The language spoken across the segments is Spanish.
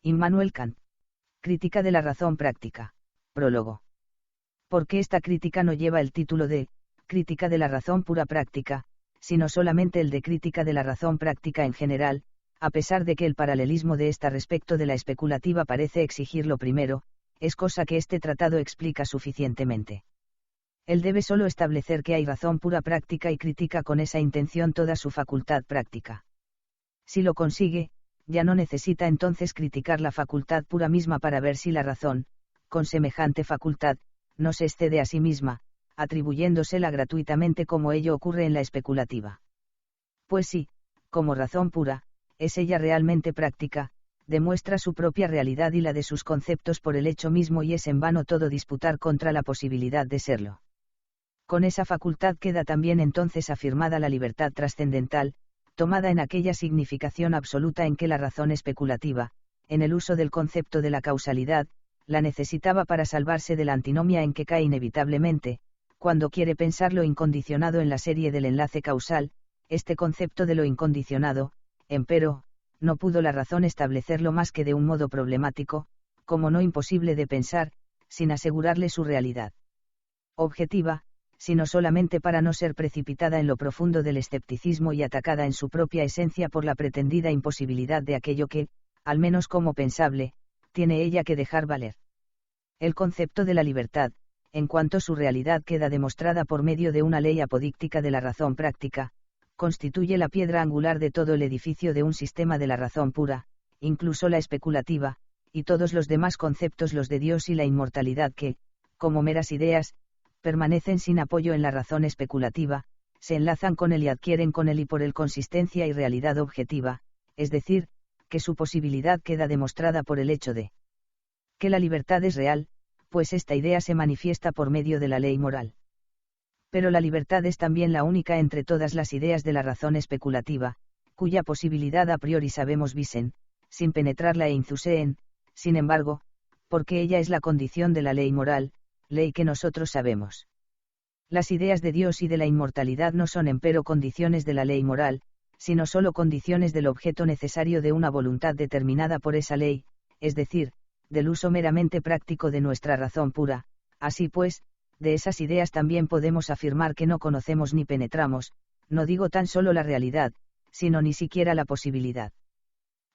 Immanuel Kant. Crítica de la razón práctica. Prólogo. ¿Por qué esta crítica no lleva el título de Crítica de la razón pura práctica, sino solamente el de Crítica de la razón práctica en general, a pesar de que el paralelismo de esta respecto de la especulativa parece exigir lo primero, es cosa que este tratado explica suficientemente. Él debe solo establecer que hay razón pura práctica y critica con esa intención toda su facultad práctica. Si lo consigue, ya no necesita entonces criticar la facultad pura misma para ver si la razón, con semejante facultad, no se excede a sí misma, atribuyéndosela gratuitamente como ello ocurre en la especulativa. Pues sí, como razón pura, es ella realmente práctica, demuestra su propia realidad y la de sus conceptos por el hecho mismo y es en vano todo disputar contra la posibilidad de serlo. Con esa facultad queda también entonces afirmada la libertad trascendental, tomada en aquella significación absoluta en que la razón especulativa, en el uso del concepto de la causalidad, la necesitaba para salvarse de la antinomia en que cae inevitablemente, cuando quiere pensar lo incondicionado en la serie del enlace causal, este concepto de lo incondicionado, empero, no pudo la razón establecerlo más que de un modo problemático, como no imposible de pensar, sin asegurarle su realidad objetiva, sino solamente para no ser precipitada en lo profundo del escepticismo y atacada en su propia esencia por la pretendida imposibilidad de aquello que, al menos como pensable, tiene ella que dejar valer. El concepto de la libertad, en cuanto su realidad queda demostrada por medio de una ley apodíctica de la razón práctica, constituye la piedra angular de todo el edificio de un sistema de la razón pura, incluso la especulativa, y todos los demás conceptos, los de Dios y la inmortalidad que, como meras ideas, permanecen sin apoyo en la razón especulativa, se enlazan con él y adquieren con él y por él consistencia y realidad objetiva, es decir, que su posibilidad queda demostrada por el hecho de que la libertad es real, pues esta idea se manifiesta por medio de la ley moral. Pero la libertad es también la única entre todas las ideas de la razón especulativa, cuya posibilidad a priori sabemos visen, sin penetrarla e intuseen, sin embargo, porque ella es la condición de la ley moral, ley que nosotros sabemos. Las ideas de Dios y de la inmortalidad no son empero condiciones de la ley moral, sino sólo condiciones del objeto necesario de una voluntad determinada por esa ley, es decir, del uso meramente práctico de nuestra razón pura. Así pues, de esas ideas también podemos afirmar que no conocemos ni penetramos, no digo tan solo la realidad, sino ni siquiera la posibilidad.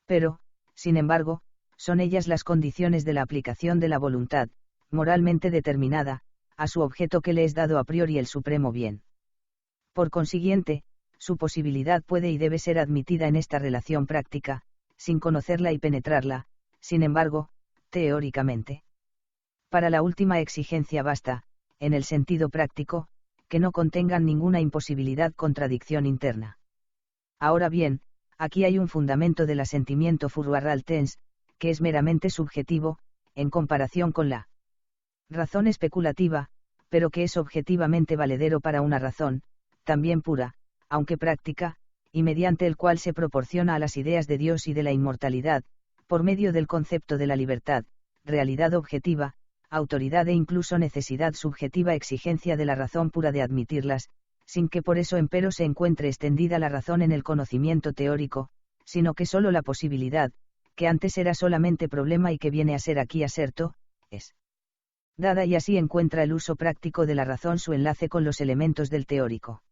Pero, sin embargo, son ellas las condiciones de la aplicación de la voluntad, moralmente determinada, a su objeto que le es dado a priori el supremo bien. Por consiguiente, su posibilidad puede y debe ser admitida en esta relación práctica, sin conocerla y penetrarla, sin embargo, teóricamente. Para la última exigencia basta, en el sentido práctico, que no contengan ninguna imposibilidad contradicción interna. Ahora bien, aquí hay un fundamento del asentimiento furroarral tens, que es meramente subjetivo, en comparación con la razón especulativa, pero que es objetivamente valedero para una razón, también pura, aunque práctica, y mediante el cual se proporciona a las ideas de Dios y de la inmortalidad, por medio del concepto de la libertad, realidad objetiva, autoridad e incluso necesidad subjetiva exigencia de la razón pura de admitirlas, sin que por eso empero se encuentre extendida la razón en el conocimiento teórico, sino que sólo la posibilidad, que antes era solamente problema y que viene a ser aquí aserto, es dada y así encuentra el uso práctico de la razón su enlace con los elementos del teórico.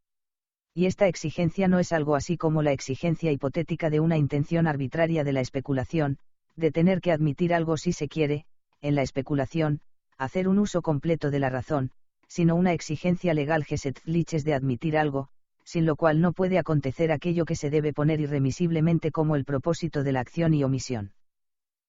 Y esta exigencia no es algo así como la exigencia hipotética de una intención arbitraria de la especulación, de tener que admitir algo si se quiere, en la especulación, hacer un uso completo de la razón, sino una exigencia legal gesetzliches de admitir algo, sin lo cual no puede acontecer aquello que se debe poner irremisiblemente como el propósito de la acción y omisión.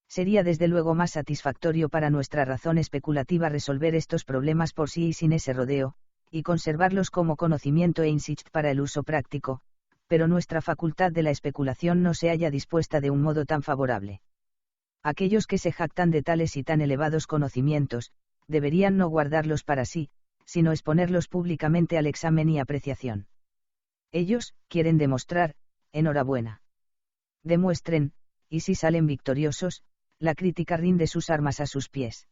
Sería desde luego más satisfactorio para nuestra razón especulativa resolver estos problemas por sí y sin ese rodeo, y conservarlos como conocimiento e insicht para el uso práctico, pero nuestra facultad de la especulación no se halla dispuesta de un modo tan favorable. Aquellos que se jactan de tales y tan elevados conocimientos, deberían no guardarlos para sí, sino exponerlos públicamente al examen y apreciación. Ellos, quieren demostrar, enhorabuena. Demuestren, y si salen victoriosos, la crítica rinde sus armas a sus pies.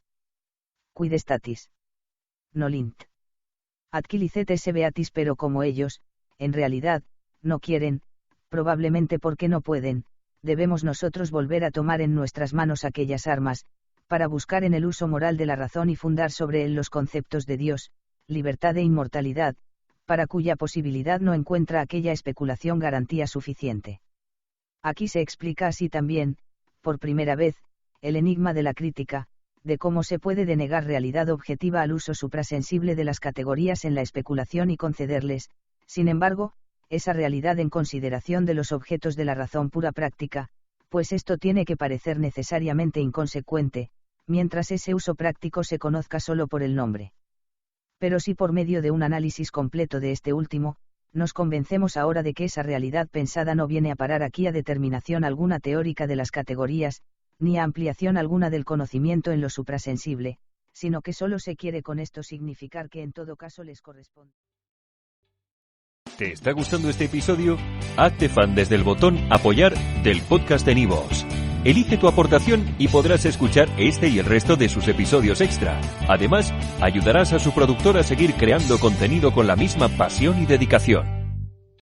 Quid statis? Nolint. Adquilicet esse beatis, pero como ellos, en realidad, no quieren, probablemente porque no pueden, debemos nosotros volver a tomar en nuestras manos aquellas armas, para buscar en el uso moral de la razón y fundar sobre él los conceptos de Dios, libertad e inmortalidad, para cuya posibilidad no encuentra aquella especulación garantía suficiente. Aquí se explica así también, por primera vez, el enigma de la crítica, de cómo se puede denegar realidad objetiva al uso suprasensible de las categorías en la especulación y concederles, sin embargo, esa realidad en consideración de los objetos de la razón pura práctica, pues esto tiene que parecer necesariamente inconsecuente, mientras ese uso práctico se conozca solo por el nombre. Pero si por medio de un análisis completo de este último, nos convencemos ahora de que esa realidad pensada no viene a parar aquí a determinación alguna teórica de las categorías, ni a ampliación alguna del conocimiento en lo suprasensible, sino que solo se quiere con esto significar que en todo caso les corresponde. ¿Te está gustando este episodio? Hazte fan desde el botón Apoyar del podcast de Nivos. Elige tu aportación y podrás escuchar este y el resto de sus episodios extra. Además, ayudarás a su productor a seguir creando contenido con la misma pasión y dedicación.